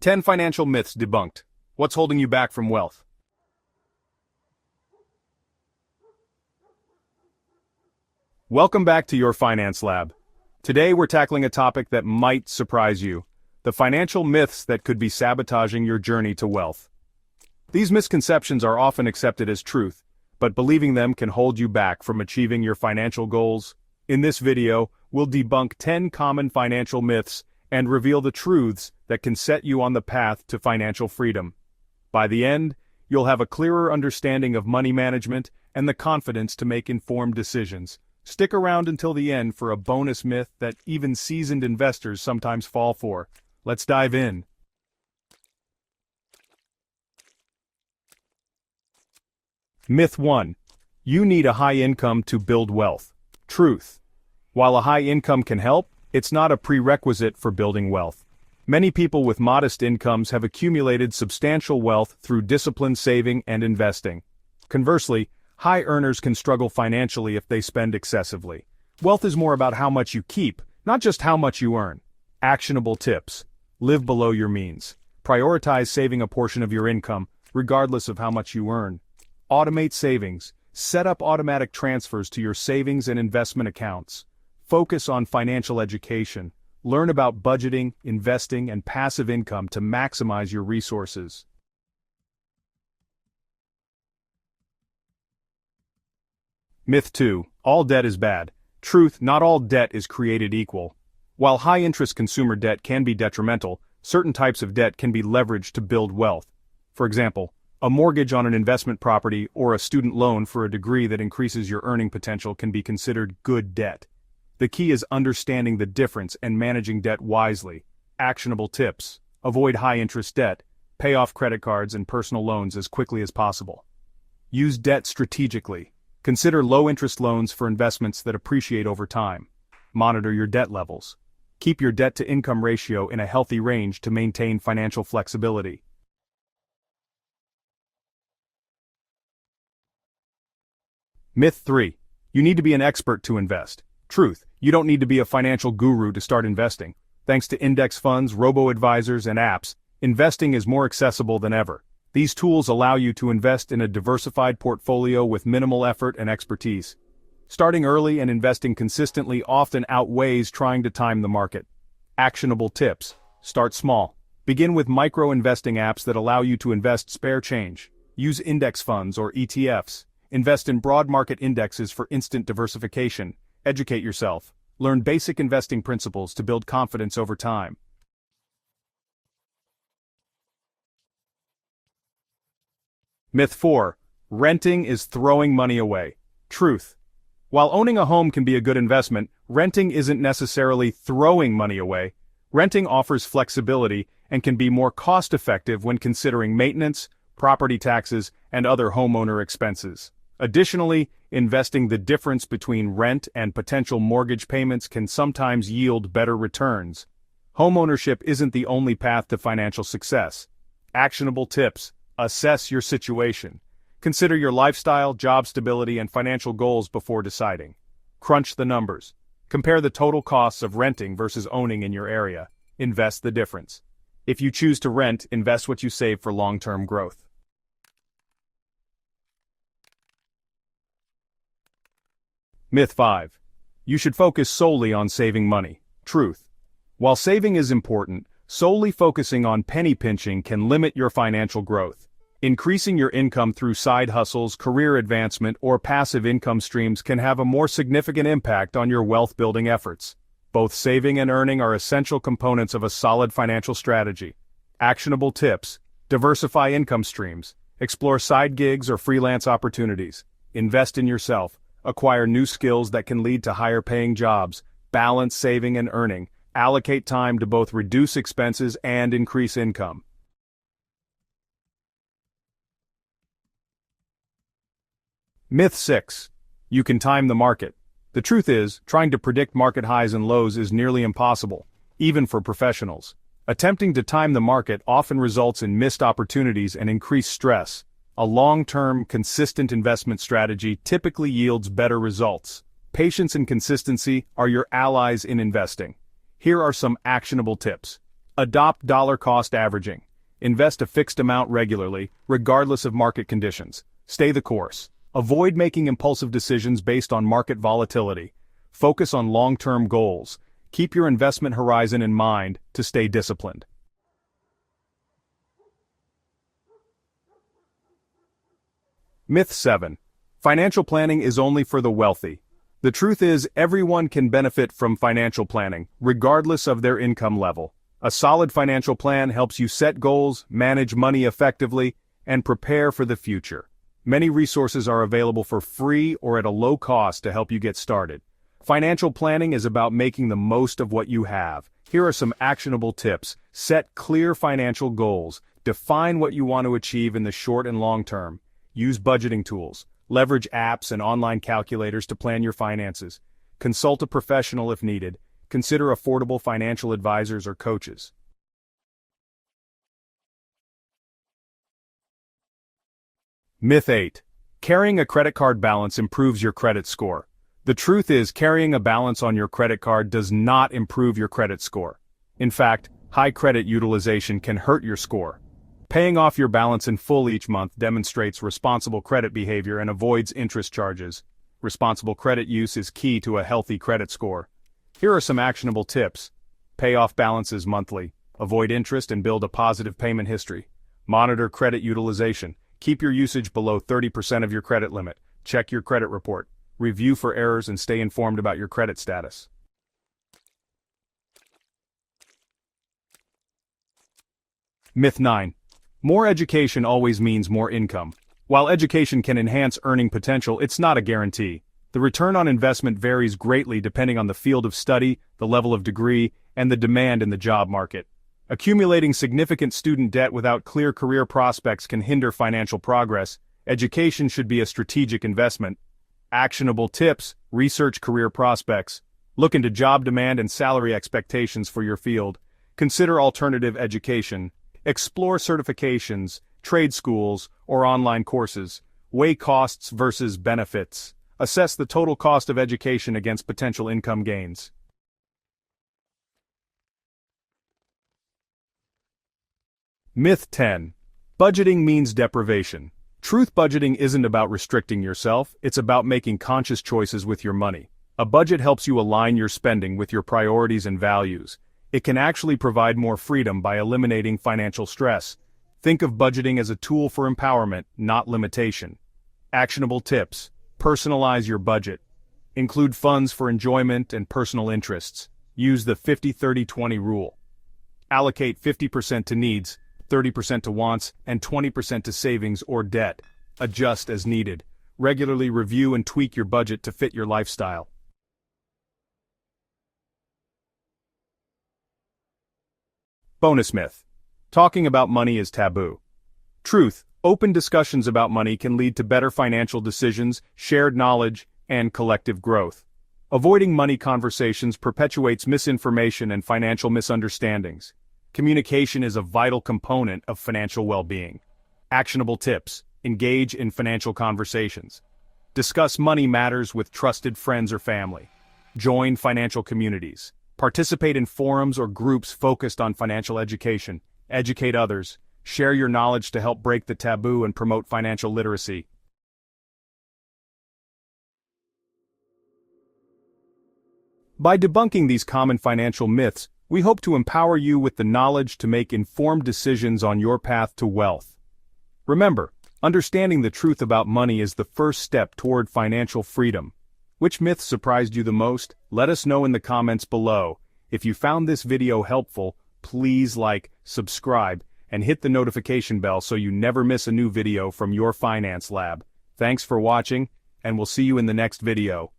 10 Financial Myths Debunked. What's holding you back from wealth? Welcome back to Your Finance Lab. Today we're tackling a topic that might surprise you: the financial myths that could be sabotaging your journey to wealth. These misconceptions are often accepted as truth, but believing them can hold you back from achieving your financial goals. In this video, we'll debunk 10 common financial myths and reveal the truths that can set you on the path to financial freedom. By the end, you'll have a clearer understanding of money management and the confidence to make informed decisions. Stick around until the end for a bonus myth that even seasoned investors sometimes fall for. Let's dive in. Myth 1. You need a high income to build wealth. Truth. While a high income can help, it's not a prerequisite for building wealth. Many people with modest incomes have accumulated substantial wealth through disciplined saving and investing. Conversely, high earners can struggle financially if they spend excessively. Wealth is more about how much you keep, not just how much you earn. Actionable tips. Live below your means. Prioritize saving a portion of your income, regardless of how much you earn. Automate savings. Set up automatic transfers to your savings and investment accounts. Focus on financial education. Learn about budgeting, investing, and passive income to maximize your resources. Myth 2. All debt is bad. Truth: not all debt is created equal. While high-interest consumer debt can be detrimental, certain types of debt can be leveraged to build wealth. For example, a mortgage on an investment property or a student loan for a degree that increases your earning potential can be considered good debt. The key is understanding the difference and managing debt wisely. Actionable tips. Avoid high-interest debt. Pay off credit cards and personal loans as quickly as possible. Use debt strategically. Consider low-interest loans for investments that appreciate over time. Monitor your debt levels. Keep your debt-to-income ratio in a healthy range to maintain financial flexibility. Myth 3. You need to be an expert to invest. Truth: you don't need to be a financial guru to start investing. Thanks to index funds, robo-advisors, and apps, investing is more accessible than ever. These tools allow you to invest in a diversified portfolio with minimal effort and expertise. Starting early and investing consistently often outweighs trying to time the market. Actionable tips. Start small. Begin with micro-investing apps that allow you to invest spare change. Use index funds or ETFs. Invest in broad market indexes for instant diversification. Educate yourself. Learn basic investing principles to build confidence over time. Myth 4. Renting is throwing money away. Truth: while owning a home can be a good investment, renting isn't necessarily throwing money away. Renting offers flexibility and can be more cost-effective when considering maintenance, property taxes, and other homeowner expenses. Additionally, investing the difference between rent and potential mortgage payments can sometimes yield better returns. Homeownership isn't the only path to financial success. Actionable tips. Assess your situation. Consider your lifestyle, job stability, and financial goals before deciding. Crunch the numbers. Compare the total costs of renting versus owning in your area. Invest the difference. If you choose to rent, invest what you save for long-term growth. Myth 5. You should focus solely on saving money. Truth: while saving is important, solely focusing on penny pinching can limit your financial growth. Increasing your income through side hustles, career advancement, or passive income streams can have a more significant impact on your wealth-building efforts. Both saving and earning are essential components of a solid financial strategy. Actionable tips. Diversify income streams. Explore side gigs or freelance opportunities. Invest in yourself. Acquire new skills that can lead to higher-paying jobs. Balance saving and earning. Allocate time to both reduce expenses and increase income. Myth 6. You can time the market. The truth is, trying to predict market highs and lows is nearly impossible, even for professionals. Attempting to time the market often results in missed opportunities and increased stress. A long-term, consistent investment strategy typically yields better results. Patience and consistency are your allies in investing. Here are some actionable tips. Adopt dollar-cost averaging. Invest a fixed amount regularly, regardless of market conditions. Stay the course. Avoid making impulsive decisions based on market volatility. Focus on long-term goals. Keep your investment horizon in mind to stay disciplined. Myth 7. Financial planning is only for the wealthy. The truth is, everyone can benefit from financial planning, regardless of their income level. A solid financial plan helps you set goals, manage money effectively, and prepare for the future. Many resources are available for free or at a low cost to help you get started. Financial planning is about making the most of what you have. Here are some actionable tips. Set clear financial goals. Define what you want to achieve in the short and long term. Use budgeting tools. Leverage apps and online calculators to plan your finances. Consult a professional if needed. Consider affordable financial advisors or coaches. Myth 8. Carrying a credit card balance improves your credit score. The truth is, carrying a balance on your credit card does not improve your credit score. In fact, high credit utilization can hurt your score. Paying off your balance in full each month demonstrates responsible credit behavior and avoids interest charges. Responsible credit use is key to a healthy credit score. Here are some actionable tips. Pay off balances monthly. Avoid interest and build a positive payment history. Monitor credit utilization. Keep your usage below 30% of your credit limit. Check your credit report. Review for errors and stay informed about your credit status. Myth 9. More education always means more income. While education can enhance earning potential, it's not a guarantee. The return on investment varies greatly depending on the field of study, the level of degree, and the demand in the job market. Accumulating significant student debt without clear career prospects can hinder financial progress. Education should be a strategic investment. Actionable tips: research career prospects. Look into job demand and salary expectations for your field. Consider alternative education. Explore certifications, trade schools, or online courses. Weigh costs versus benefits. Assess the total cost of education against potential income gains. Myth 10. Budgeting means deprivation. Truth: budgeting isn't about restricting yourself, it's about making conscious choices with your money. A budget helps you align your spending with your priorities and values. It can actually provide more freedom by eliminating financial stress. Think of budgeting as a tool for empowerment, not limitation. Actionable tips: personalize your budget. Include funds for enjoyment and personal interests. Use the 50-30-20 rule. Allocate 50% to needs, 30% to wants, and 20% to savings or debt. Adjust as needed. Regularly review and tweak your budget to fit your lifestyle. Bonus myth. Talking about money is taboo. Truth: open discussions about money can lead to better financial decisions, shared knowledge, and collective growth. Avoiding money conversations perpetuates misinformation and financial misunderstandings. Communication is a vital component of financial well-being. Actionable tips: engage in financial conversations. Discuss money matters with trusted friends or family. Join financial communities. Participate in forums or groups focused on financial education. Educate others. Share your knowledge to help break the taboo and promote financial literacy. By debunking these common financial myths, we hope to empower you with the knowledge to make informed decisions on your path to wealth. Remember, understanding the truth about money is the first step toward financial freedom. Which myth surprised you the most? Let us know in the comments below. If you found this video helpful, please like, subscribe, and hit the notification bell so you never miss a new video from Your Finance Lab. Thanks for watching, and we'll see you in the next video.